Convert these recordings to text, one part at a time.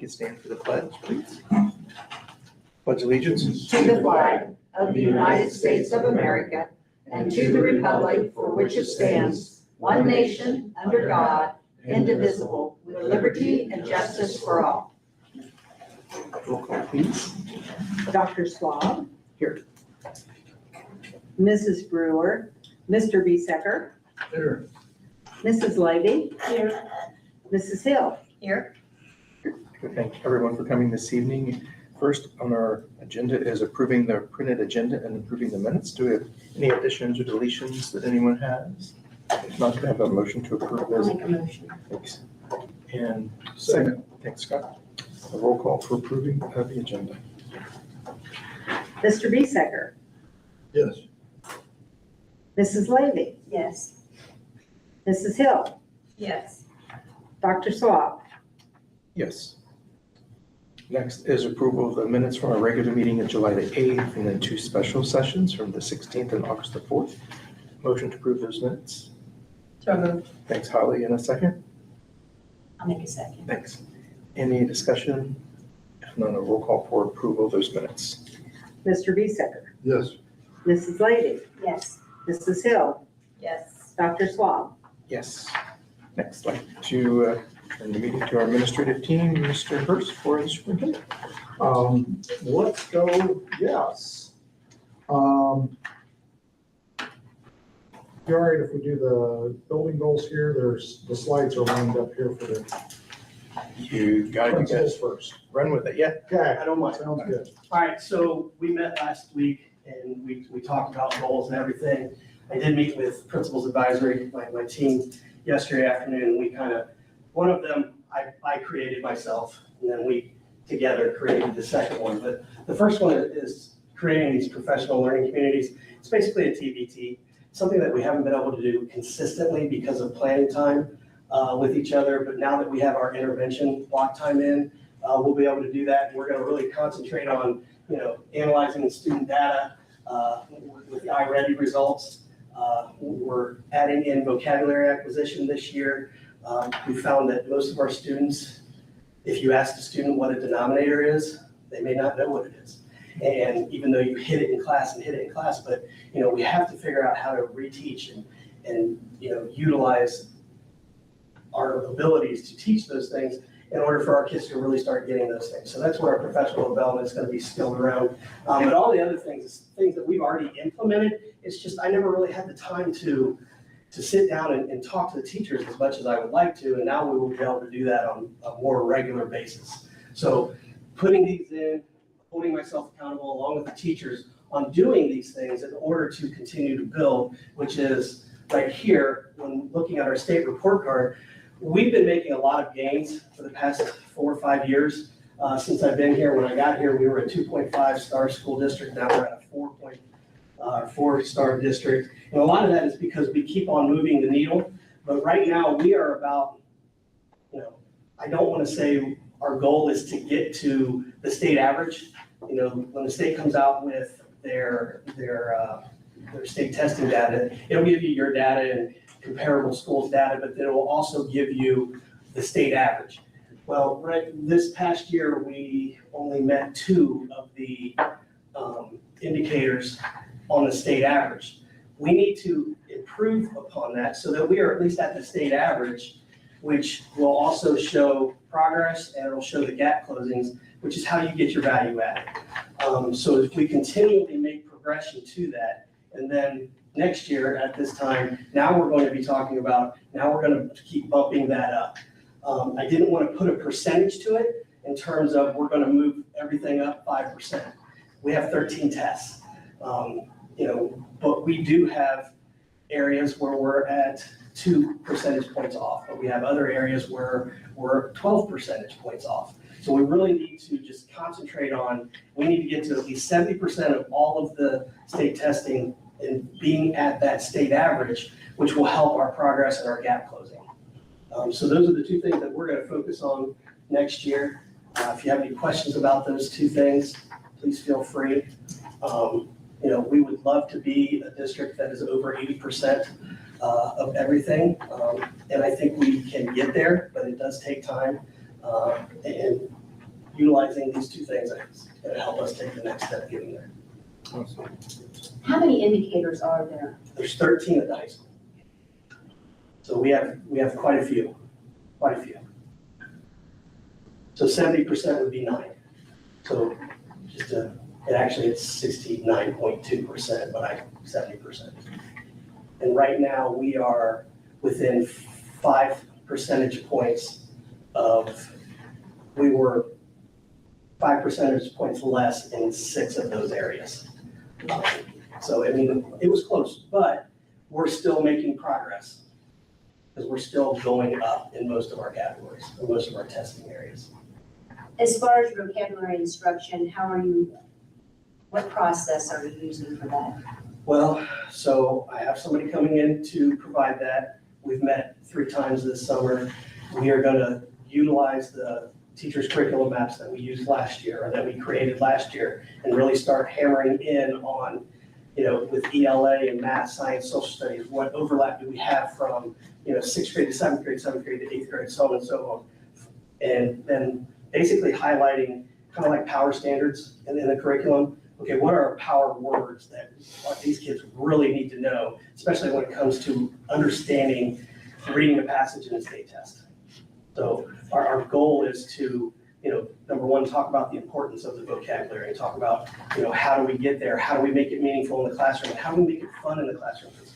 You can stand for the pledge, please. Pledge allegiance to the flag of the United States of America and to the republic for which it stands, one nation, under God, indivisible, with liberty and justice for all. Roll call, please. Dr. Swab. Here. Mrs. Brewer. Mr. Biesecker. Here. Mrs. Levy. Here. Mrs. Hill. Here. Thank everyone for coming this evening. First on our agenda is approving the printed agenda and approving the minutes. Do we have any additions or deletions that anyone has? If not, do I have a motion to approve I'll those? make a motion. Thanks. And second, thanks, Scott. A roll call for approving of the agenda. Mr. Biesecker. Yes. Mrs. Levy. Yes. Mrs. Hill. Yes. Dr. Swab. Yes. Next is approval of the minutes from our regular meeting of July the 8th and then two special sessions from the 16th and August the 4th. Motion to approve those minutes. So moved. Thanks, Holly. In a second. I'll make a second. Thanks. Any discussion? If none, a roll call for approval of those minutes. Mr. Biesecker. Yes. Mrs. Levy. Yes. Mrs. Hill. Yes. Dr. Swab. Yes. Next, I'd like to turn the meeting to our administrative team, Mr. Hurst for the superintendent. Let's go, yes. You all right if we do the building goals here? There's, the slides are lined up here for the You got it, you principals guys. first. Run with it, yeah. Okay, I don't mind. sounds good. All right, so we met last week and we talked about goals and everything. I did meet with Principals Advisory, my team, yesterday afternoon. We one of them I created myself, and then we together created the second one. But the first one is creating these professional learning communities. It's basically a TBT, something that we haven't been able to do consistently because of planning time with each other. But now that we have our intervention block time in, we'll be able to do that. And we're gonna really concentrate on, analyzing the student data with the iReady results. We're adding in vocabulary acquisition this year. We found that most of our students, if you ask a student what a denominator is, they may not know what it is. And even though you hit it in class, but we have to figure out how to reteach and utilize our abilities to teach those things in order for our kids to really start getting those things. So that's where our professional development is going to be skilled around. But all the other things that we've already implemented, it's just I never really had the time to sit down and talk to the teachers as much as I would like to, and now we will be able to do that on a more regular basis. So putting these in, holding myself accountable along with the teachers on doing these things in order to continue to build, which is right here, when looking at our state report card, we've been making a lot of gains for the past 4 or 5 years. Since I've been here, when I got here, we were a 2.5 star school district. Now we're at a 4-star district. And a lot of that is because we keep on moving the needle. But right now we are about, I don't want to say our goal is to get to the state average. When the state comes out with their state testing data, it'll give you your data and comparable schools data, but then it will also give you the state average. Well, right this past year, we only met 2 of the indicators on the state average. We need to improve upon that so that we are at least at the state average, which will also show progress and it'll show the gap closings, which is how you get your value added. So if we continually make progression to that, and then next year at this time, now we're going to be talking about, now we're going to keep bumping that up. I didn't want to put a percentage to it in terms of we're going to move everything up 5%. We have 13 tests. But we do have areas where we're at 2 percentage points off, but we have other areas where we're 12 percentage points off. So we really need to just concentrate on, we need to get to at least 70% of all of the state testing and being at that state average, which will help our progress and our gap closing. So those are the 2 things that we're going to focus on next year. If you have any questions about those 2 things, please feel free. We would love to be a district that is over 80% of everything. And I think we can get there, but it does take time. And utilizing these two things, it's going to help us take the next step getting there. How many indicators are there? There's 13 at the high school. So we have quite a few. So 70% would be 9. So it's 69.2%, but 70%. And right now we are within 5 percentage points we were 5 percentage points less in 6 of those areas. So, I mean, it was close, but we're still making progress because we're still going up in most of our categories, in most of our testing areas. As far as vocabulary instruction, what process are you using for that? Well, so I have somebody coming in to provide that. We've met 3 times this summer. We are going to utilize the teachers' curriculum maps that we used last year, or that we created last year, and really start hammering in on, with ELA and math, science, social studies, what overlap do we have from, 6th grade to 7th grade, 7th grade to 8th grade, so on and so on. And then basically highlighting kind of like power standards in the curriculum. Okay, what are power words that these kids really need to know, especially when it comes to understanding reading a passage in a state test. So our goal is to, number one, talk about the importance of the vocabulary and talk about, how do we get there? How do we make it meaningful in the classroom? And how do we make it fun in the classroom? Because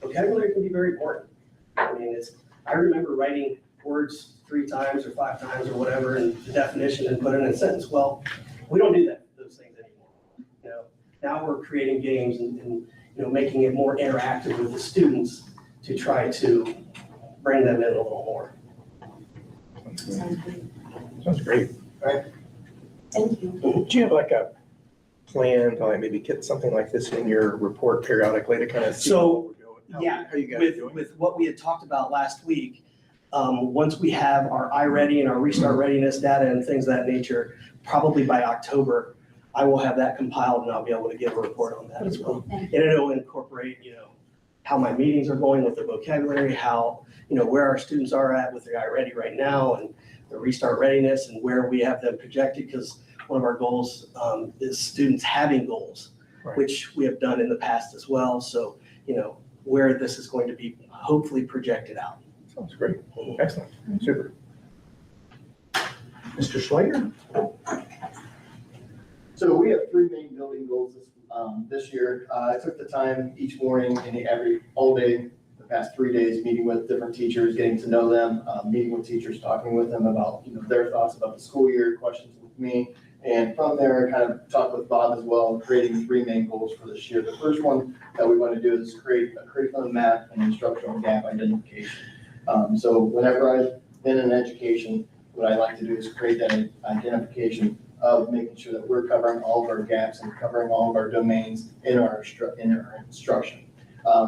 vocabulary can be very important. I mean, I remember writing words 3 times or 5 times or whatever in the definition and put it in a sentence. Well, we don't do those things anymore. Now we're creating games and making it more interactive with the students to try to bring them in a little more. Sounds great. Thank you. Do you have like a plan to like maybe get something like this in your report periodically to kind of see So, how yeah, you guys are doing? with what we had talked about last week, once we have our iReady and our restart readiness data and things of that nature, probably by October, I will have that compiled and I'll be able to give a report on that as well. And it'll incorporate, how my meetings are going with the vocabulary, how, where our students are at with their iReady right now and the restart readiness and where we have them projected, because one of our goals is students having goals, Right. which we have done in the past as well. So, where this is going to be hopefully projected out. Sounds great. Excellent. Super. Mr. Slater? So we have 3 main building goals this year. I took the time each morning and all day, the past 3 days, meeting with different teachers, getting to know them, meeting with teachers, talking with them about their thoughts about the school year, questions with me. And from there, I kind of talked with Bob as well, creating 3 main goals for this year. The first one that we want to do is create a curriculum map and instructional gap identification. So whenever I've been in education, what I like to do is create that identification of making sure that we're covering all of our gaps and covering all of our domains in our instruction.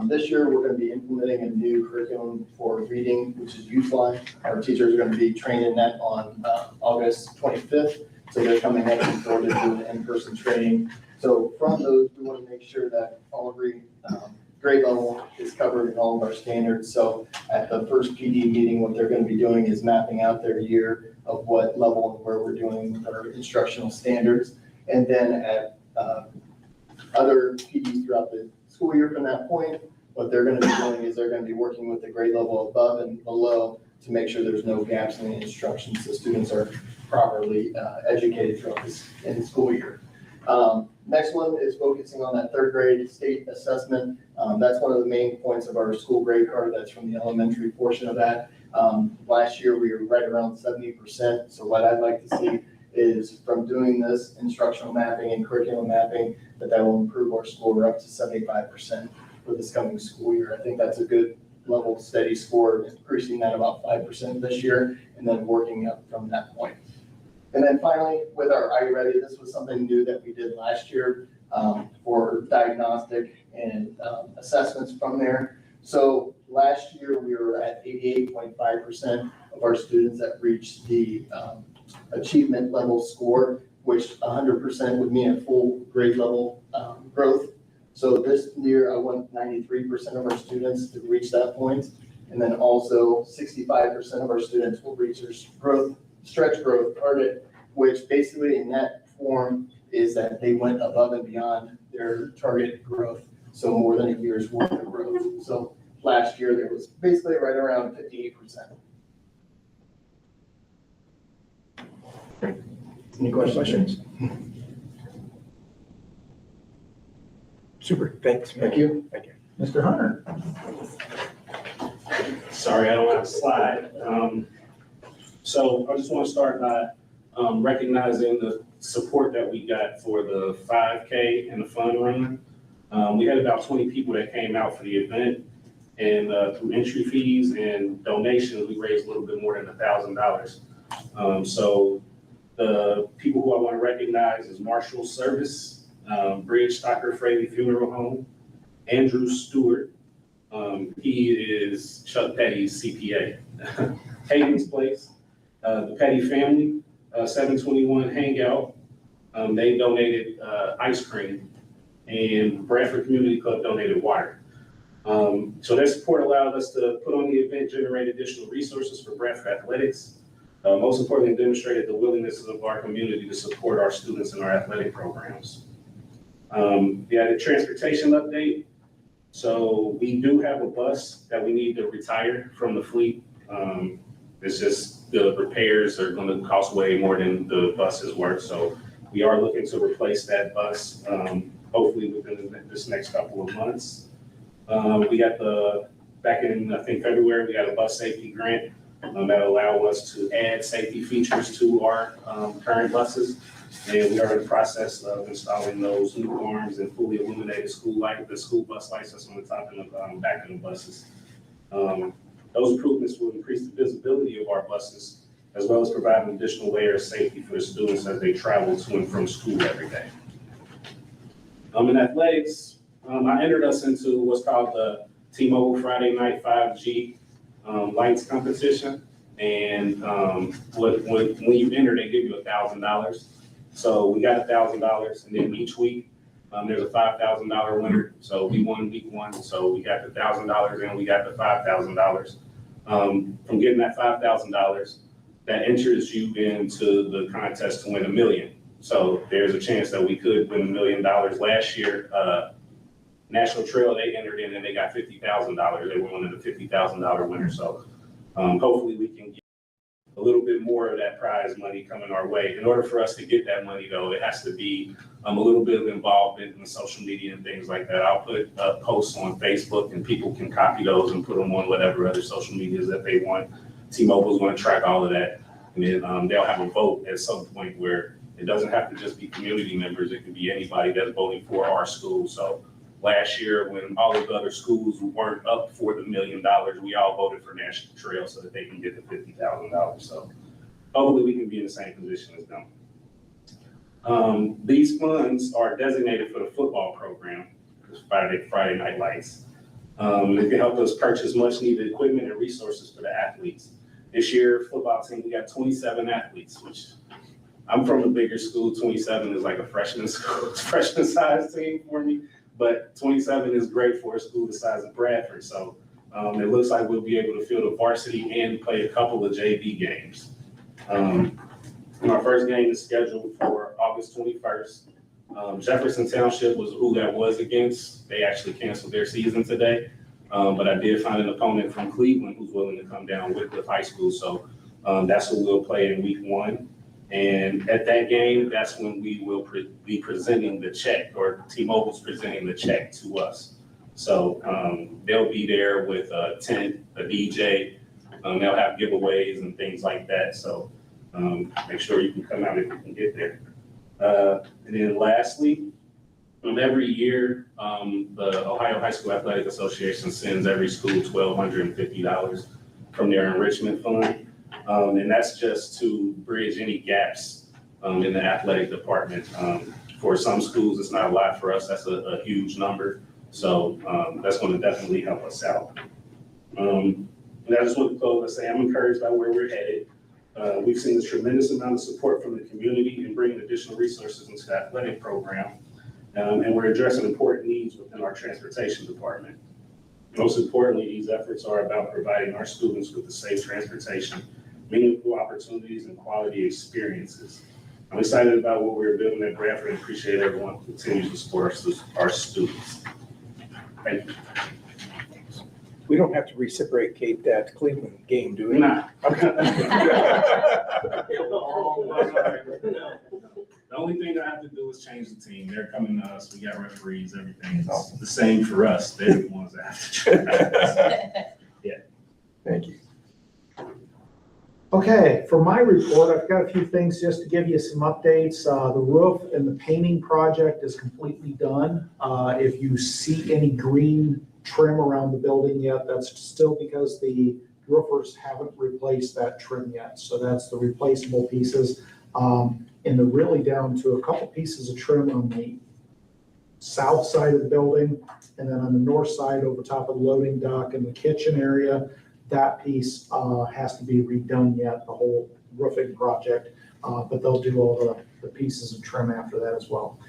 This year, we're going to be implementing a new curriculum for reading, which is Youthline. Our teachers are going to be trained in that on August 25th. So they're coming in and going to do the in-person training. So from those, we want to make sure that all every grade level is covered in all of our standards. So at the first PD meeting, what they're going to be doing is mapping out their year of what level and where we're doing with our instructional standards. And then at other PDs throughout the school year from that point, what they're going to be doing is they're going to be working with the grade level above and below to make sure there's no gaps in the instruction so students are properly educated throughout this in the school year. Next one is focusing on that 3rd grade state assessment. That's one of the main points of our school grade card. That's from the elementary portion of that. Last year, we were right around 70%. So what I'd like to see is from doing this instructional mapping and curriculum mapping, that will improve our score. We're up to 75% for this coming school year. I think that's a good level steady score, increasing that about 5% this year, and then working up from that point. And then finally, with our iReady, this was something new that we did last year for diagnostic and assessments from there. So last year, we were at 88.5% of our students that reached the achievement level score, which 100% would mean a full grade level growth. So this year, I want 93% of our students to reach that point. And then also 65% of our students will reach their stretch growth target which basically in that form is that they went above and beyond their target growth. So more than a year's worth of growth. So last year, there was basically right around 58%. Any questions? Super, thanks. Thank you. Thank you. Mr. Hunter? Sorry, I don't have a slide. So I just want to start by recognizing the support that we got for the 5K and the fun run. We had about 20 people that came out for the event, and through entry fees and donations, we raised a little bit more than $1,000. So the people who I want to recognize is Marshall Service, Bridge Stocker Fraley Funeral Home, Andrew Stewart. He is Chuck Petty's CPA. Hayden's Place, the Petty family, 721 Hangout. They donated ice cream, and Bradford Community Club donated water. So their support allowed us to put on the event, generate additional resources for Bradford athletics. Most importantly, demonstrated the willingness of our community to support our students in our athletic programs. We had a transportation update. So we do have a bus that we need to retire from the fleet. It's just the repairs are going to cost way more than the bus is worth. So we are looking to replace that bus, hopefully within this next couple of months. We got back in, I think, February, we got a bus safety grant that allow us to add safety features to our current buses. And we are in the process of installing those new arms and fully illuminated the school bus lights that's on the top and the back of the buses. Those improvements will increase the visibility of our buses, as well as provide an additional layer of safety for the students as they travel to and from school every day. In athletics, I entered us into what's called the T-Mobile Friday Night 5G Lights competition. And when you enter, they give you $1,000. So we got $1,000, and then each week there's a $5,000 winner. So we won week 1, so we got the $1,000 and we got the $5,000. From getting that $5,000, that enters you into the contest to win $1 million. So there's a chance that we could win $1 million. Last year, National Trail, they entered in and they got $50,000. They were one of the $50,000 winners. So hopefully we can get a little bit more of that prize money coming our way. In order for us to get that money, though, it has to be a little bit of involvement in social media and things like that. I'll put posts on Facebook, and people can copy those and put them on whatever other social medias that they want. T-Mobile's going to track all of that, and then they'll have a vote at some point where it doesn't have to just be community members. It could be anybody that's voting for our school. So last year, when all of the other schools weren't up for the $1 million, we all voted for National Trail so that they can get the $50,000. So hopefully we can be in the same position as them. These funds are designated for the football program, Friday Night Lights. It can help us purchase much needed equipment and resources for the athletes. This year, football team, we got 27 athletes, which I'm from a bigger school. 27 is like a freshman school, freshman size team for me. But 27 is great for a school the size of Bradford. So it looks like we'll be able to field a varsity and play a couple of JV games. Our first game is scheduled for August 21st. Jefferson Township was who that was against. They actually canceled their season today. But I did find an opponent from Cleveland who's willing to come down with high school. So that's who we'll play in week 1. And at that game, that's when we will be presenting the check, or T-Mobile's presenting the check to us. So they'll be there with a tent, a DJ. They'll have giveaways and things like that. So make sure you can come out if you can get there. And then lastly, every year, the Ohio High School Athletic Association sends every school $1,250 from their enrichment fund. And that's just to bridge any gaps in the athletic department. For some schools, it's not a lot. For us, that's a huge number. So that's going to definitely help us out. And I just want to close by saying I'm encouraged by where we're headed. We've seen a tremendous amount of support from the community in bringing additional resources into the athletic program. And we're addressing important needs within our transportation department. Most importantly, these efforts are about providing our students with the safe transportation, meaningful opportunities, and quality experiences. I'm excited about what we're doing at Bradford and appreciate everyone who continues to support our students. Thank you. We don't have to reciprocate that Cleveland game, do we? Nah. Okay. The only thing I have to do is change the team. They're coming to us. We got referees, everything. It's the same for us. They're the ones that have to try. Thank you. Okay, for my report, I've got a few things just to give you some updates. The roof and the painting project is completely done. If you see any green trim around the building yet, that's still because the roofers haven't replaced that trim yet. So that's the replaceable pieces. And they're really down to a couple pieces of trim on the south side of the building. And then on the north side over top of the loading dock and the kitchen area, that piece has to be redone yet, the whole roofing project. But they'll do all the pieces of trim after that as well.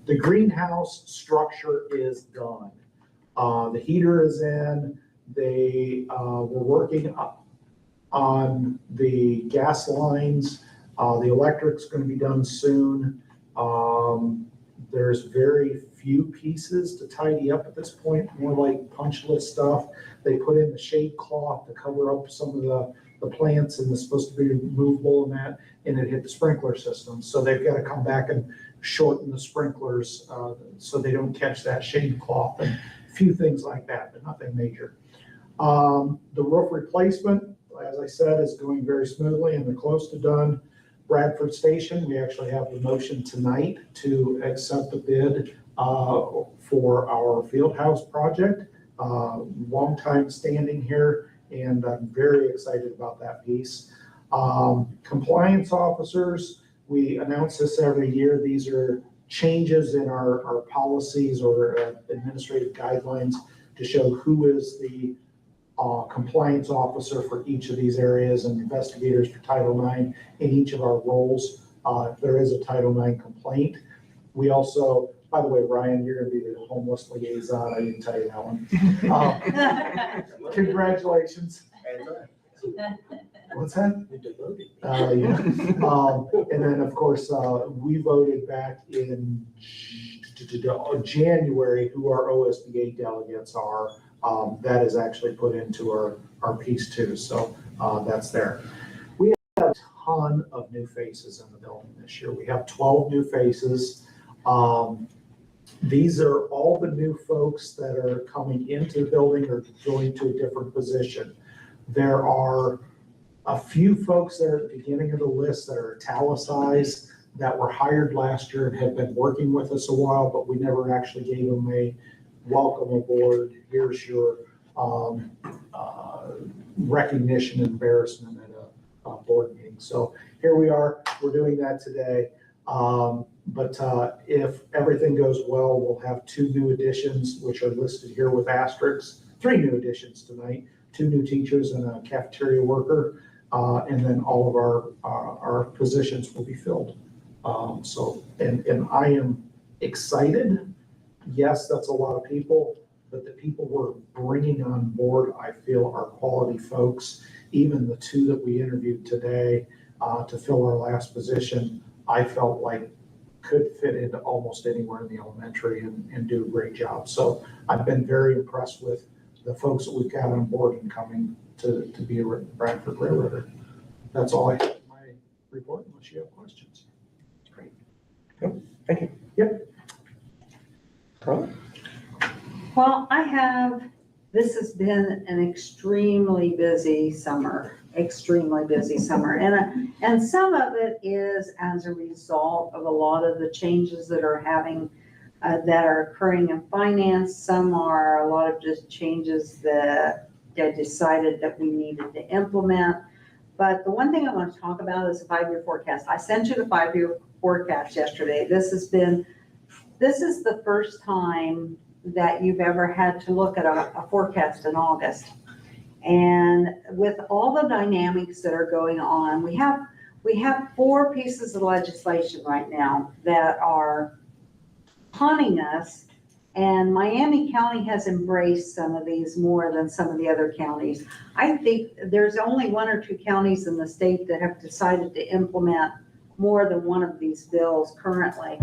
The greenhouse structure is done. The heater is in. They were working on the gas lines. The electric's going to be done soon. There's very few pieces to tidy up at this point, more like punch list stuff. They put in the shade cloth to cover up some of the plants, and it's supposed to be removable and that, and it hit the sprinkler system. So they've got to come back and shorten the sprinklers so they don't catch that shade cloth, and a few things like that, but nothing major. The roof replacement, as I said, is going very smoothly and they're close to done. Bradford Station, we actually have the motion tonight to accept the bid for our field house project. Long time standing here, and I'm very excited about that piece. Compliance officers, we announce this every year. These are changes in our policies or administrative guidelines to show who is the compliance officer for each of these areas and investigators for Title IX in each of our roles. If there is a Title IX complaint, we also, by the way, Ryan, you're going to be the homeless liaison. I didn't tell you that one. Congratulations. What's that? Yeah. And then, of course, we voted back in January who our OSBA delegates are. That is actually put into our piece too. So that's there. We have a ton of new faces in the building this year. We have 12 new faces. These are all the new folks that are coming into the building or going to a different position. There are a few folks that are at the beginning of the list that are italicized that were hired last year and have been working with us a while, but we never actually gave them a welcome aboard. Here's your recognition and embarrassment at a board meeting. So here we are. We're doing that today. But if everything goes well, we'll have 2 new additions, which are listed here with asterisks. 3 new additions tonight, 2 new teachers and a cafeteria worker. And then all of our positions will be filled. And I am excited. Yes, that's a lot of people, but the people we're bringing on board, I feel, are quality folks. Even the 2 that we interviewed today to fill our last position, I felt like could fit into almost anywhere in the elementary and do a great job. So I've been very impressed with the folks that we've got on board and coming to be a Bradford Railroader. That's all I have in my report, unless you have questions. Great. Yep. Thank you. Yep. Carla? Well, this has been an extremely busy summer. And some of it is as a result of a lot of the changes that are occurring in finance. Some are a lot of just changes that they decided that we needed to implement. But the one thing I want to talk about is the 5-year forecast. I sent you the 5-year forecast yesterday. This is the first time that you've ever had to look at a forecast in August. And with all the dynamics that are going on, we have 4 pieces of legislation right now that are haunting us. And Miami County has embraced some of these more than some of the other counties. I think there's only 1 or 2 counties in the state that have decided to implement more than one of these bills currently.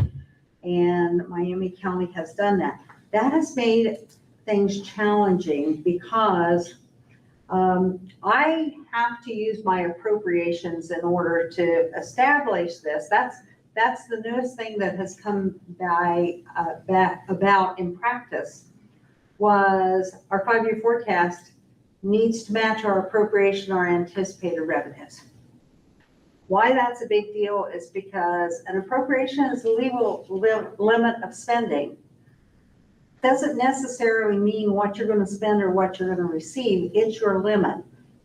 And Miami County has done that. That has made things challenging because I have to use my appropriations in order to establish this. That's the newest thing that has come about in practice, was our 5-year forecast needs to match our appropriation, our anticipated revenues. Why that's a big deal is because an appropriation is a legal limit of spending. Doesn't necessarily mean what you're going to spend or what you're going to receive. It's your limit.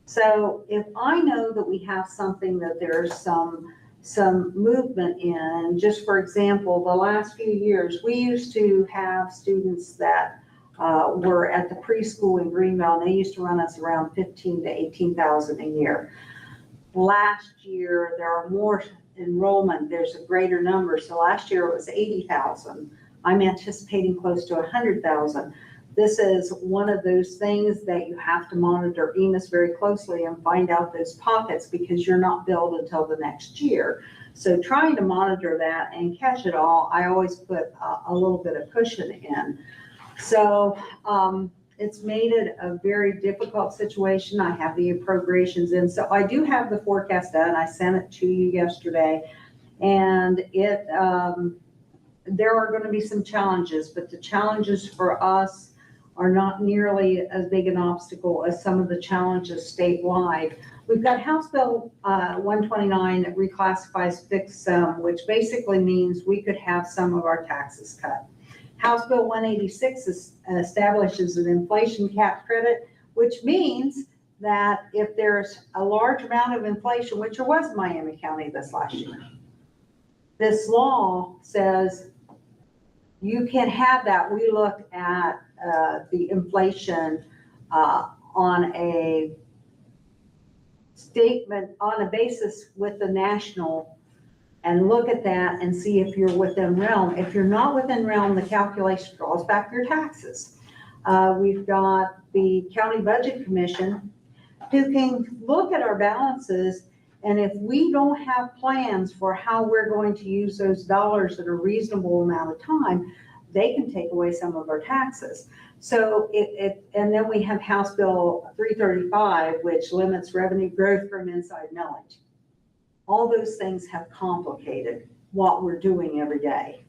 So if I know that we have something that there's some movement in, just for example, the last few years, we used to have students that were at the preschool in Greenville, and they used to run us around 15 to 18,000 a year. Last year, there are more enrollment, there's a greater number. So last year it was 80,000. I'm anticipating close to 100,000. This is one of those things that you have to monitor EMIS very closely and find out those pockets, because you're not billed until the next year. So trying to monitor that and catch it all, I always put a little bit of cushion in. So it's made it a very difficult situation. I have the appropriations in. So I do have the forecast done. I sent it to you yesterday, and there are going to be some challenges, but the challenges for us are not nearly as big an obstacle as some of the challenges statewide. We've got House Bill 129 that reclassifies fixed sum, which basically means we could have some of our taxes cut. House Bill 186 establishes an inflation cap credit, which means that if there's a large amount of inflation, which there was in Miami County this last year, this law says you can have that. We look at the inflation on a statement, on a basis with the national, and look at that and see if you're within realm. If you're not within realm, the calculation draws back your taxes. We've got the County Budget Commission who can look at our balances, and if we don't have plans for how we're going to use those dollars in a reasonable amount of time, they can take away some of our taxes. So and then we have House Bill 335, which limits revenue growth from inside millage. All those things have complicated what we're doing every day.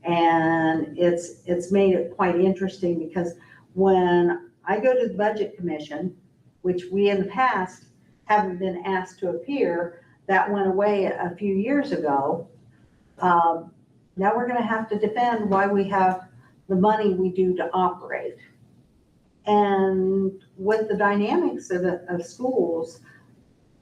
And it's made it quite interesting, because when I go to the Budget Commission, which we in the past haven't been asked to appear, that went away a few years ago. Now we're going to have to defend why we have the money we do to operate. And with the dynamics of schools,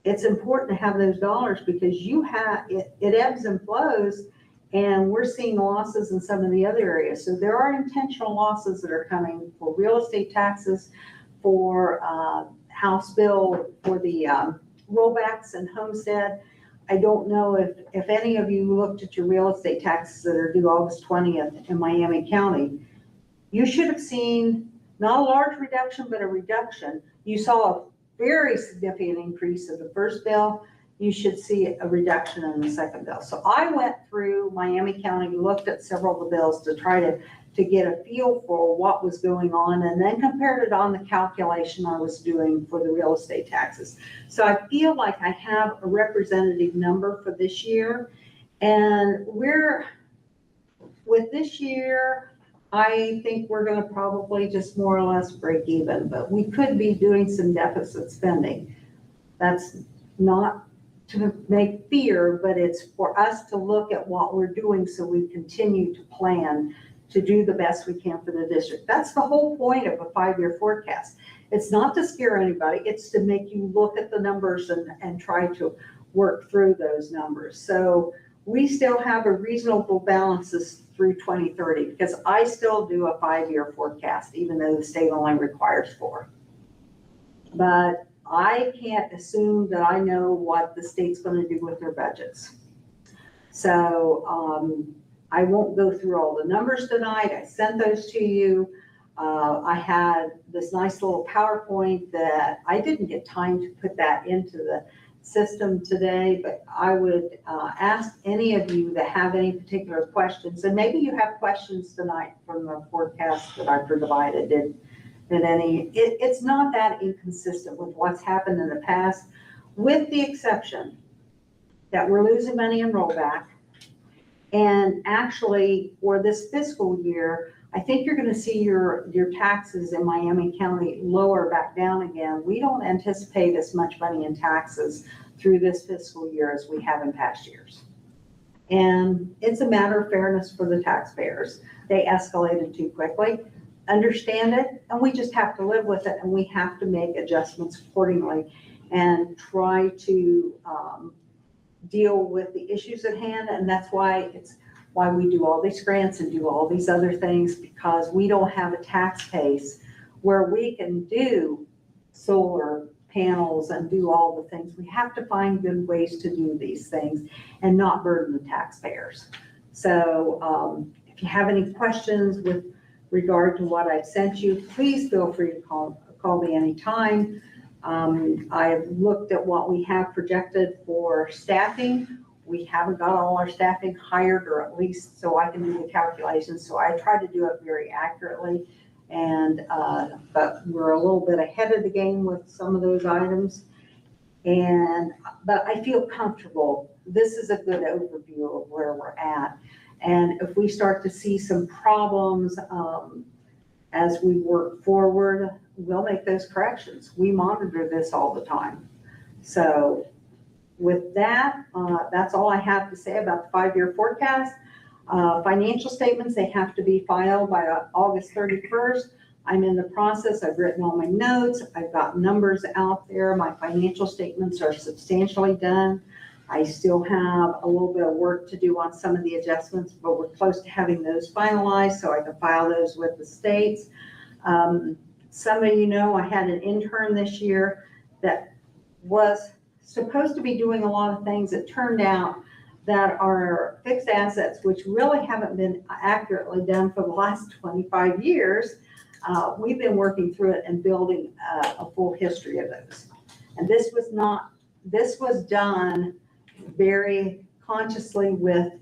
it's important to have those dollars, because it ebbs and flows, and we're seeing losses in some of the other areas. So there are intentional losses that are coming for real estate taxes, for House Bill, for the rollbacks and homestead. I don't know if any of you looked at your real estate taxes that are due August 20th in Miami County. You should have seen not a large reduction, but a reduction. You saw a very significant increase in the first bill. You should see a reduction in the second bill. So I went through Miami County, looked at several of the bills to try to get a feel for what was going on, and then compared it on the calculation I was doing for the real estate taxes. So I feel like I have a representative number for this year. And with this year, I think we're going to probably just more or less break even, but we could be doing some deficit spending. That's not to make fear, but it's for us to look at what we're doing so we continue to plan to do the best we can for the district. That's the whole point of a 5-year forecast. It's not to scare anybody, it's to make you look at the numbers and try to work through those numbers. So we still have a reasonable balances through 2030, because I still do a 5-year forecast, even though the state only requires 4. But I can't assume that I know what the state's going to do with their budgets. So I won't go through all the numbers tonight. I sent those to you. I had this nice little PowerPoint that I didn't get time to put that into the system today, but I would ask any of you that have any particular questions, and maybe you have questions tonight from the forecast that I provided. It's not that inconsistent with what's happened in the past, with the exception that we're losing money in rollback. And actually, for this fiscal year, I think you're gonna see your taxes in Miami County lower back down again. We don't anticipate as much money in taxes through this fiscal year as we have in past years. And it's a matter of fairness for the taxpayers. They escalated too quickly. Understand it, and we just have to live with it, and we have to make adjustments accordingly and try to deal with the issues at hand. And that's why we do all these grants and do all these other things, because we don't have a tax base where we can do solar panels and do all the things. We have to find good ways to do these things and not burden the taxpayers. So if you have any questions with regard to what I've sent you, please feel free to call me anytime. I've looked at what we have projected for staffing. We haven't got all our staffing hired, or at least so I can do the calculations. So I try to do it very accurately. And, but we're a little bit ahead of the game with some of those items. But I feel comfortable. This is a good overview of where we're at. And if we start to see some problems as we work forward, we'll make those corrections. We monitor this all the time. So with that, that's all I have to say about the 5-year forecast. Financial statements, they have to be filed by August 31st. I'm in the process. I've written all my notes. I've got numbers out there. My financial statements are substantially done. I still have a little bit of work to do on some of the adjustments, but we're close to having those finalized so I can file those with the states. Some of you know I had an intern this year that was supposed to be doing a lot of things. It turned out that our fixed assets, which really haven't been accurately done for the last 25 years, we've been working through it and building a full history of those. And this was done very consciously with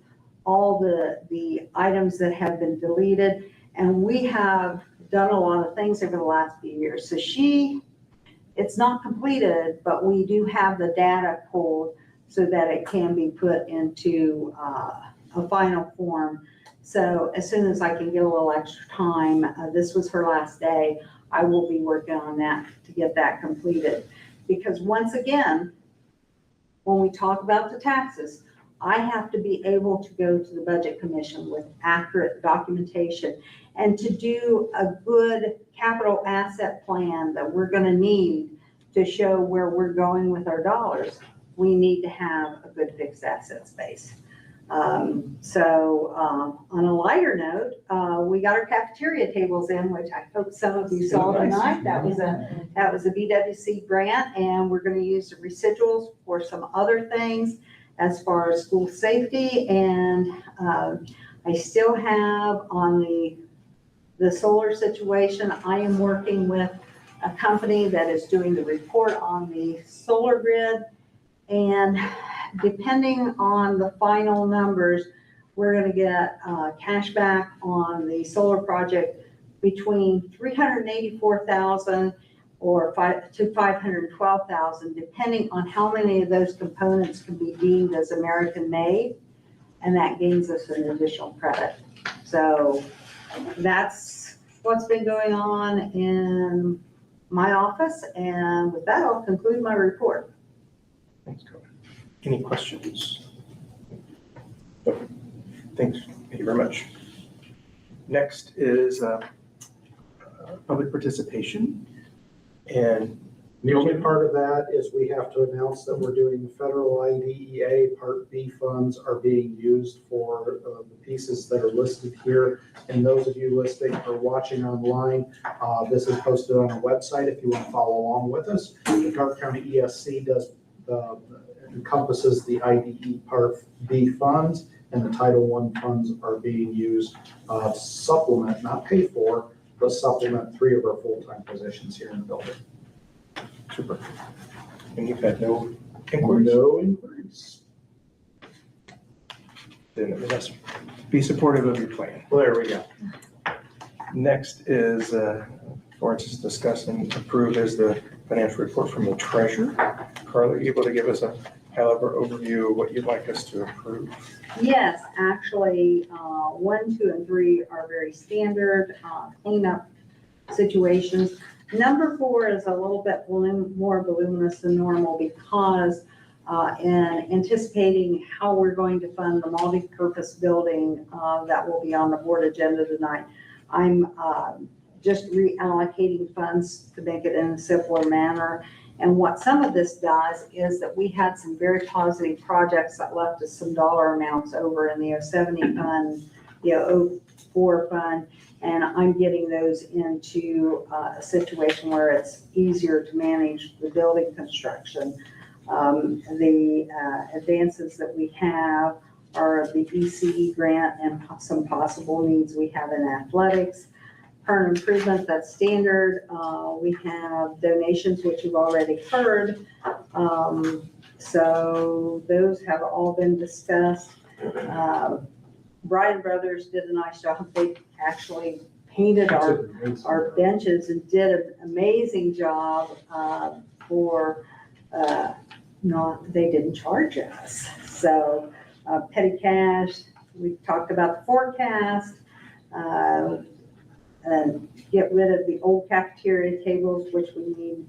all the items that have been deleted. And we have done a lot of things over the last few years. So it's not completed, but we do have the data pulled so that it can be put into a final form. So as soon as I can get a little extra time, this was her last day, I will be working on that to get that completed. Because once again, when we talk about the taxes, I have to be able to go to the Budget Commission with accurate documentation and to do a good capital asset plan that we're going to need to show where we're going with our dollars. We need to have a good fixed asset space. On a lighter note, we got our cafeteria tables in, which I hope some of you saw tonight. That was a BWC grant, and we're going to use the residuals for some other things as far as school safety. And I still have on the solar situation, I am working with a company that is doing the report on the solar grid. And depending on the final numbers, we're going to get cash back on the solar project between $384,000 to $512,000, depending on how many of those components can be deemed as American made, and that gains us an additional credit. So that's what's been going on in my office, and with that, I'll conclude my report. Thanks, Coach. Any questions? No. Thanks. Thank you very much. Next is public participation. And The only part of that is we have to announce that we're doing the federal IDEA Part B funds are being used for the pieces that are listed here. And those of you listening or watching online, this is posted on a website if you want to follow along with us. The Darke County ESC encompasses the IDE Part B funds, and the Title I funds are being used to supplement, not pay for, but supplement 3 of our full-time positions here in the building. super. And you've had no inquiries? No inquiries. Then let's be supportive of your plan. Well, there we go. Next is, for us to discuss and approve is the financial report from the treasurer. Carla, are you able to give us a high-level overview of what you'd like us to approve? Yes, actually, 1, 2, and 3 are very standard cleanup situations. Number 4 is a little bit more voluminous than normal because in anticipating how we're going to fund the multi-purpose building that will be on the board agenda tonight, I'm just reallocating funds to make it in a simpler manner. And what some of this does is that we had some very positive projects that left us some dollar amounts over in the 070 fund, the 04 fund, and I'm getting those into a situation where it's easier to manage the building construction. The advances that we have are the ECE grant and some possible needs we have in athletics. Current improvement, that's standard. We have donations, which you've already heard. So those have all been discussed. Bryan Brothers did a nice job. They actually painted our benches and did an amazing job they didn't charge us. So petty cash, we talked about the forecast, and get rid of the old cafeteria tables, which we need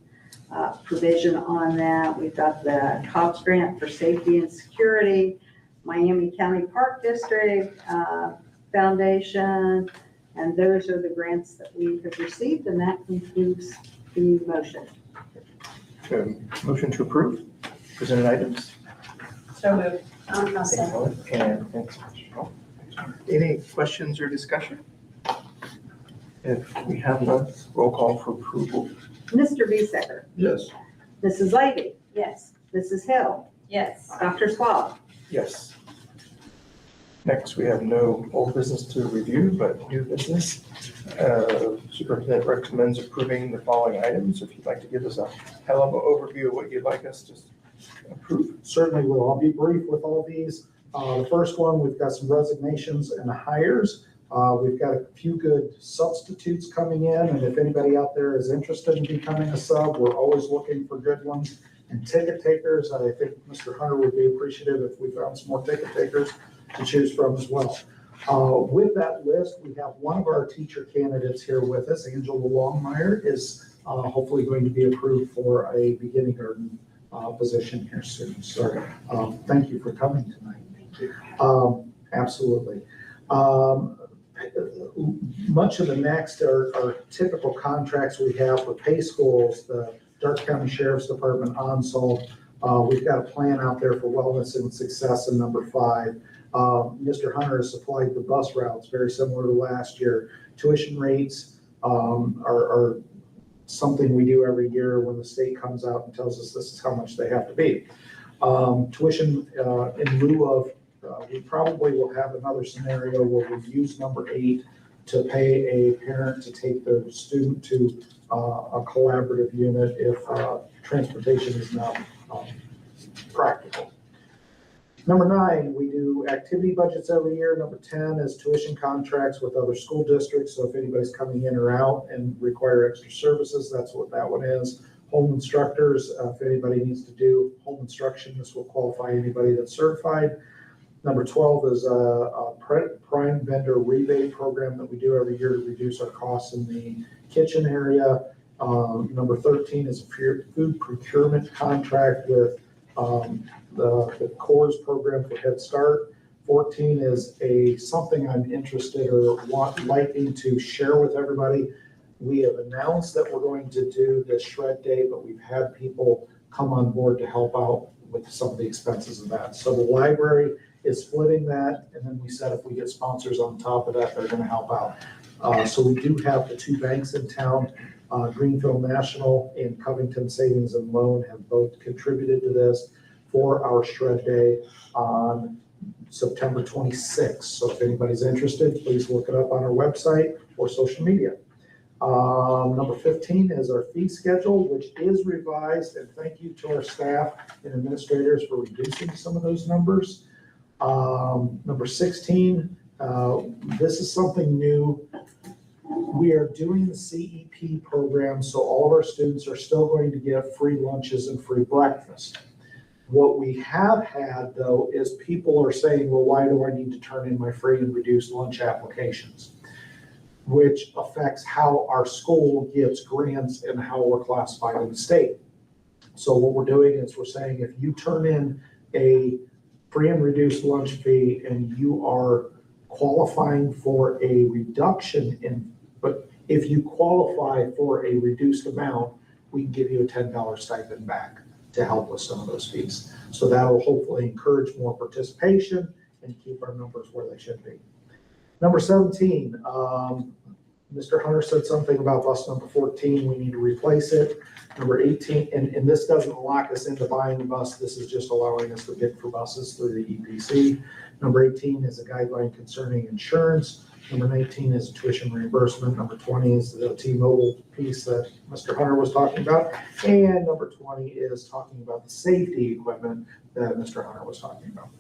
provision on that. We've got the COPS grant for safety and security, Miami County Park District Foundation, and those are the grants that we have received, and that concludes the motion. Motion to approve presented items. So moved. Thanks, Helen, and thanks, Michelle. Any questions or discussion? If we have none, roll call for approval. Mr. Bisecker, Yes. Mrs. Levy, Yes. Mrs. Hill, Yes. Dr. Swab. Yes. Next, we have no old business to review, but new business. Superintendent recommends approving the following items. If you'd like to give us a high-level overview of what you'd like us to approve. Certainly will. I'll be brief with all these. The first one, we've got some resignations and hires. We've got a few good substitutes coming in, and if anybody out there is interested in becoming a sub, we're always looking for good ones. And ticket takers, I think Mr. Hunter would be appreciative if we found some more ticket takers to choose from as well. With that list, we have one of our teacher candidates here with us. Angela Longmire is hopefully going to be approved for a beginning garden position here soon. So thank you for coming tonight. Thank you. Absolutely. Much of the next are typical contracts we have with pay schools, the Dark County Sheriff's Department, OnSalt. We've got a plan out there for wellness and success in number 5. Mr. Hunter has supplied the bus routes, very similar to last year. Tuition rates are something we do every year when the state comes out and tells us this is how much they have to be. Tuition in lieu of, we probably will have another scenario where we use number 8 to pay a parent to take their student to a collaborative unit if transportation is not practical. Number 9, we do activity budgets every year. Number 10 is tuition contracts with other school districts. So if anybody's coming in or out and require extra services, that's what that one is. Home instructors, if anybody needs to do home instruction, this will qualify anybody that's certified. Number 12 is a prime vendor rebate program that we do every year to reduce our costs in the kitchen area. Number 13 is a food procurement contract with the CORES program for Head Start. 14 is something I'm interested or liking to share with everybody. We have announced that we're going to do this shred day, but we've had people come on board to help out with some of the expenses of that. So the library is splitting that, and then we said if we get sponsors on top of that, they're going to help out. So we do have the 2 banks in town, Greenfield National and Covington Savings and Loan, have both contributed to this for our shred day on September 26th. So if anybody's interested, please look it up on our website or social media. Number 15 is our fee schedule, which is revised, and thank you to our staff and administrators for reducing some of those numbers. Number 16, this is something new. We are doing the CEP program, so all of our students are still going to get free lunches and free breakfast. What we have had, though, is people are saying, well, why do I need to turn in my free and reduced lunch applications? Which affects how our school gets grants and how we're classified in the state. So what we're doing is we're saying if you turn in a free and reduced lunch fee and you are qualifying for a reduction in, but if you qualify for a reduced amount, we can give you a $10 stipend back to help with some of those fees. So that will hopefully encourage more participation and keep our numbers where they should be. Number 17, Mr. Hunter said something about bus number 14, we need to replace it. Number 18, and this doesn't lock us into buying a bus, this is just allowing us to bid for buses through the EPC. Number 18 is a guideline concerning insurance. Number 19 is tuition reimbursement. Number 20 is the T-Mobile piece that Mr. Hunter was talking about. And number 20 is talking about the safety equipment that Mr. Hunter was talking about.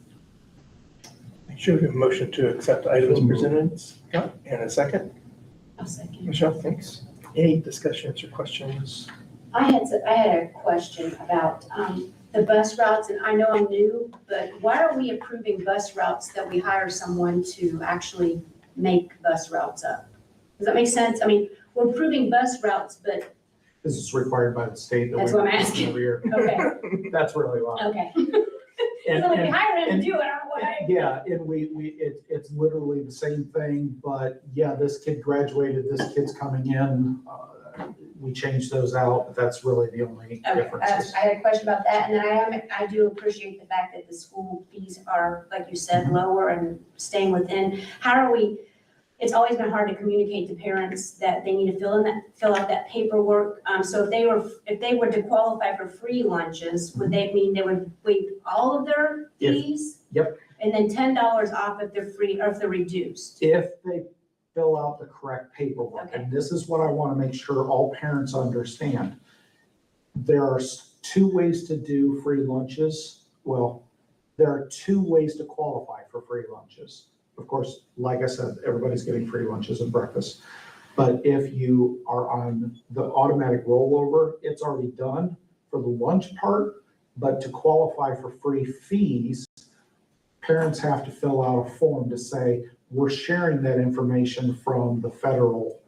Should we have a motion to accept items presented? Scott, and a second? I'll second. Michelle, thanks. Any discussions or questions? I had a question about the bus routes, and I know I'm new, but why are we approving bus routes that we hire someone to actually make bus routes up? Does that make sense? I mean, we're approving bus routes, but, This is required by the state. that That's we what I'm do asking. Every year. okay, That's really why. okay. And- So like we and- hire them to and- do it, I don't know what I. Yeah, and it's literally the same thing, but yeah, this kid graduated, this kid's coming in. We changed those out, but that's really the only Okay, differences. I had a question about that, and then I do appreciate the fact that the school fees are, like you said, lower and staying within. How are we, it's always been hard to communicate to parents that they need to fill out that paperwork. So if they were to qualify for free lunches, would they mean they would waive all of their fees? Yep. And then $10 off if they're free, or if they're reduced? If they fill out the correct paperwork, and this is what I want to make sure all parents understand. There are two ways to do free lunches. Well, there are two ways to qualify for free lunches. Of course, like I said, everybody's getting free lunches and breakfast. But if you are on the automatic rollover, it's already done for the lunch part. But to qualify for free fees, parents have to fill out a form to say, we're sharing that information from the federal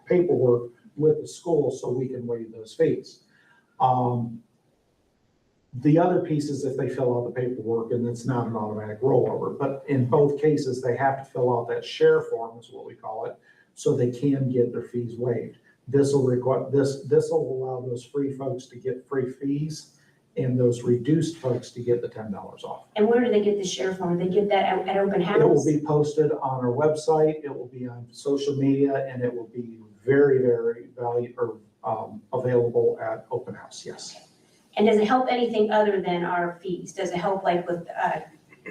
paperwork with the school so we can waive those fees. The other piece is if they fill out the paperwork and it's not an automatic rollover, but in both cases, they have to fill out that share form is what we call it, so they can get their fees waived. This will allow those free folks to get free fees and those reduced folks to get the $10 off. And where do they get the share form? Do they get that at open house? It will be posted on our website, it will be on social media, and it will be very, very available at open house, yes. And does it help anything other than our fees? Does it help like with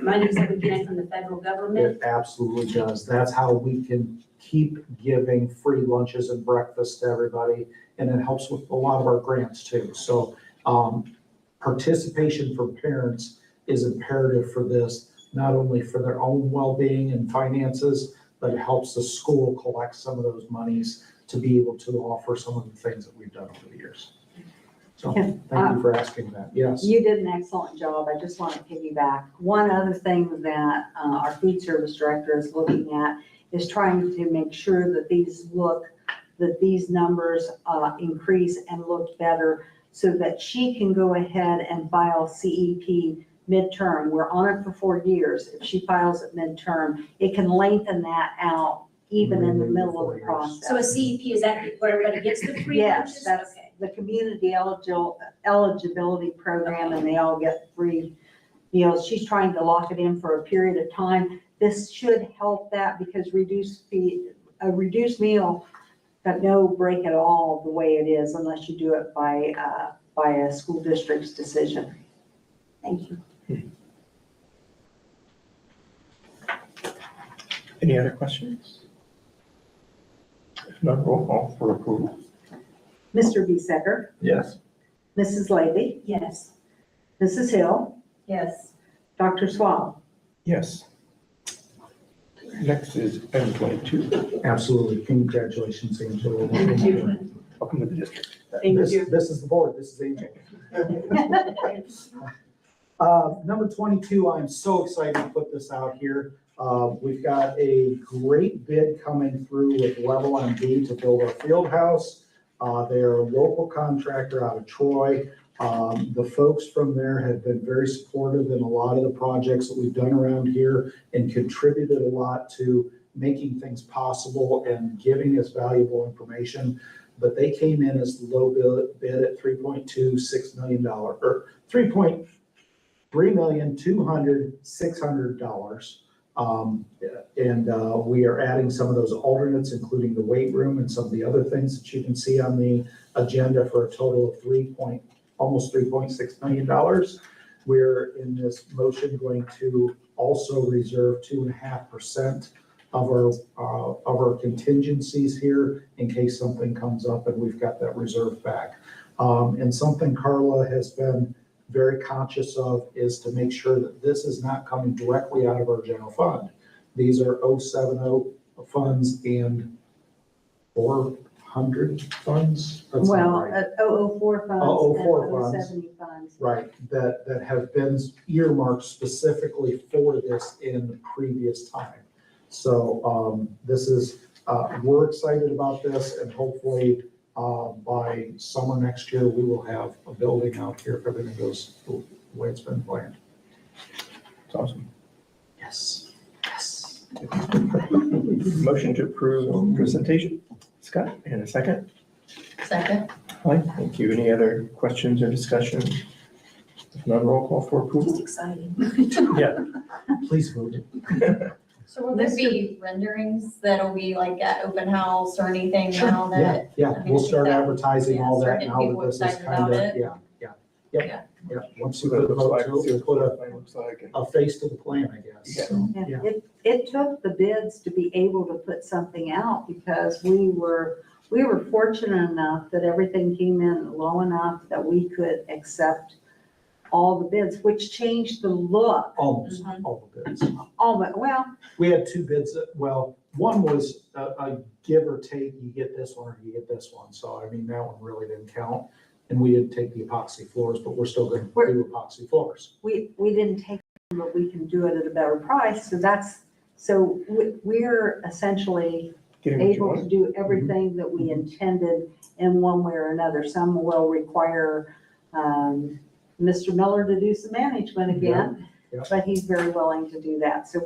monies that we get in from the federal government? It absolutely does. That's how we can keep giving free lunches and breakfast to everybody, and it helps with a lot of our grants too. So participation from parents is imperative for this, not only for their own well-being and finances, but it helps the school collect some of those monies to be able to offer some of the things that we've done over the years. So thank you for asking that. Yes. You did an excellent job. I just want to piggyback. One other thing that our food service director is looking at is trying to make sure that these numbers increase and look better so that she can go ahead and file CEP midterm. We're on it for 4 years. If she files it midterm, it can lengthen that out even in the middle of the process. So a CEP, is that where everybody gets the free lunches? Yes, that's Okay. the community eligibility program, and they all get free meals. She's trying to lock it in for a period of time. This should help that because a reduced meal got no break at all the way it is unless you do it by a school district's decision. Thank you. Any other questions? If None, roll call for approval. Mr. Bisecker, Yes. Mrs. Levy, Yes. Mrs. Hill, Yes. Dr. Swab. Yes. Next is item 22. Absolutely. Congratulations, Angela. Welcome to the district. This is the board. This is Angel. Number 22, I'm so excited to put this out here. We've got a great bid coming through with Level MD to build our field house. They're a local contractor out of Troy. The folks from there have been very supportive in a lot of the projects that we've done around here and contributed a lot to making things possible and giving us valuable information. But they came in as the low bid at $3.26 million, or $3,200,600. And we are adding some of those alternates, including the weight room and some of the other things that you can see on the agenda for a total of almost $3.6 million. We're in this motion going to also reserve 2.5% of our contingencies here in case something comes up and we've got that reserve back. And something Carla has been very conscious of is to make sure that this is not coming directly out of our general fund. These are 070 funds and 400 funds. That's not Well, right. 004 funds 004 and funds. 070 funds. Right, that have been earmarked specifically for this in previous time. So this is, we're excited about this, and hopefully by summer next year, we will have a building out here if everything goes the way it's been planned. It's awesome. Yes, yes. Motion to approve presentation. Scott, and a second. Second. Hi, thank you. Any other questions or discussion? If none, roll call for Just approval. exciting. Yeah. Please vote. So will there be renderings that'll be like at open house or anything now that? Yeah, I mean, we'll I think start that- advertising yeah, all start that getting now that people this is excited kind about of, it. yeah. Once See you what put it the looks vote like, to it, see you'll put what the looks like. a face to the plan, I guess. Yeah. So, yeah. It took the bids to be able to put something out because we were fortunate enough that everything came in low enough that we could accept all the bids, which changed the look. Almost Mhm. all the bids. Well, We had two bids, one was a give or take, you get this one or you get this one. So I mean, that one really didn't count. And we didn't take the epoxy floors, but we're still going to do epoxy floors. we didn't take them, but we can do it at a better price. So we're essentially Getting what you able to want. do everything that we intended in one way or another. Some will require Mr. Miller to do some management again, Yeah. but he's very willing to do that. So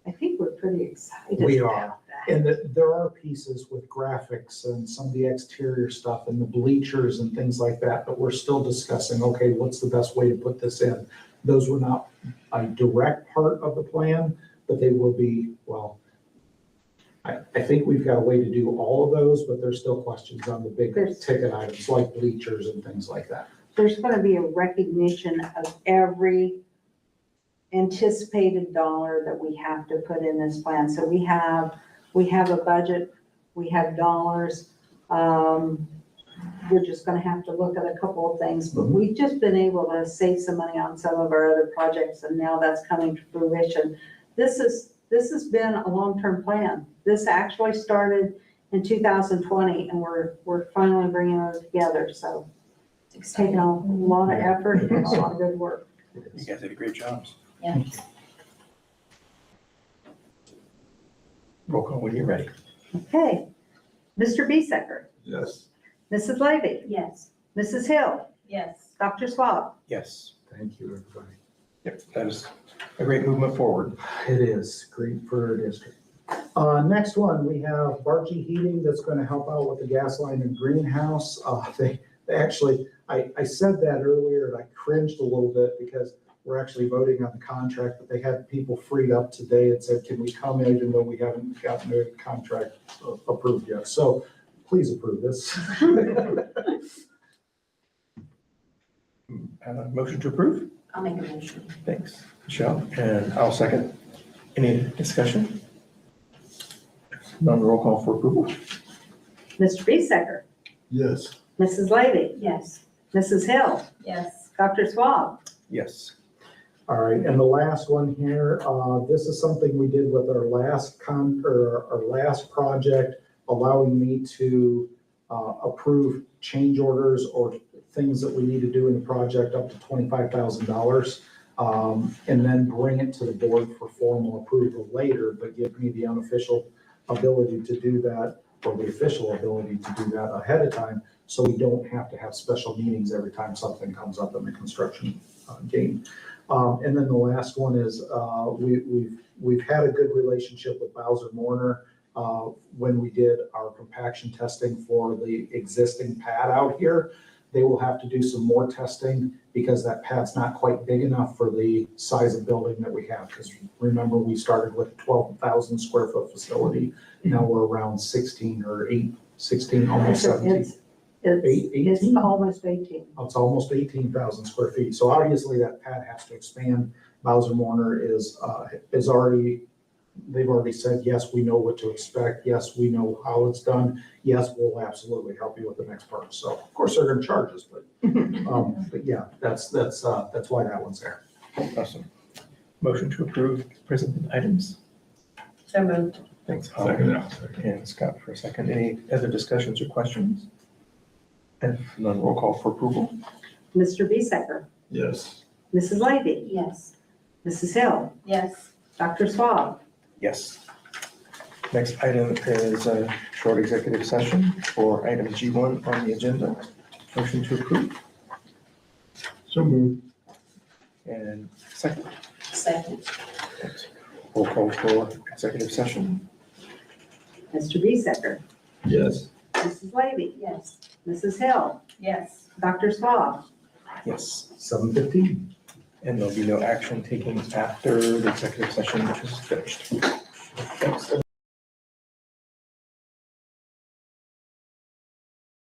I think we're pretty excited We are. about that. And there are pieces with graphics and some of the exterior stuff and the bleachers and things like that, but we're still discussing, okay, what's the best way to put this in? Those were not a direct part of the plan, but they will be, well, I think we've got a way to do all of those, but there's still questions on the big ticket items like bleachers and things like that. There's going to be a recognition of every anticipated dollar that we have to put in this plan. So we have a budget, we have dollars. We're just going to have to look at a couple of things, but we've just been able to save some money on some of our other projects, and now that's coming to fruition. This has been a long-term plan. This actually started in 2020, and we're finally bringing it together. So it's taken a lot of effort and a lot of good work. You guys did a great job. Yeah. Roll call when you're ready. Okay. Mr. Bisecker, Yes. Mrs. Levy, Yes. Mrs. Hill, Yes. Dr. Swab. Yes. Thank you, everybody. Yep, that is a great movement forward. It is great for our district. Next one, we have Bargy Heating that's going to help out with the gas line and greenhouse. They actually, I said that earlier and I cringed a little bit because we're actually voting on the contract, but they had people freed up today and said, can we come in even though we haven't gotten the contract approved yet? So please approve this. Motion to approve? I'll make a motion. Thanks, Michelle, and I'll second. Any discussion? None, roll call for approval. Mr. Bisecker, Yes. Mrs. Levy, Yes. Mrs. Hill, Yes. Dr. Swab. Yes. All right, and the last one here, this is something we did with our last our last project, allowing me to approve change orders or things that we need to do in the project up to $25,000. And then bring it to the board for formal approval later, but give me the unofficial ability to do that, or the official ability to do that ahead of time, so we don't have to have special meetings every time something comes up in the construction game. And then the last one is, we've had a good relationship with Bowser Morner. When we did our compaction testing for the existing pad out here, they will have to do some more testing because that pad's not quite big enough for the size of building that we have. Because remember, we started with a 12,000 square foot facility. Now we're around 16 or 16, almost 17. It's 18? almost 18. It's almost 18,000 square feet. So obviously that pad has to expand. Bowser Morner is already, they've already said, yes, we know what to expect. Yes, we know how it's done. Yes, we'll absolutely help you with the next part. So of course they're going to charge us, but yeah, that's why that one's there. Awesome. Motion to approve presented items. So moved. Thanks, Holly. And Scott for a second. Any other discussions or questions? If none, roll call for approval. Mr. Bisecker, Yes. Mrs. Levy, Yes. Mrs. Hill, Yes. Dr. Swab. Yes. Next item is a short executive session for item G1 on the agenda. Motion to approve. So moved. And second, Second. roll call for executive session. Mr. Bisecker, Yes. Mrs. Levy, Yes. Mrs. Hill, Yes. Dr. Swab. Yes. 7:15. And there'll be no action taken after the executive session, which is finished. Thanks.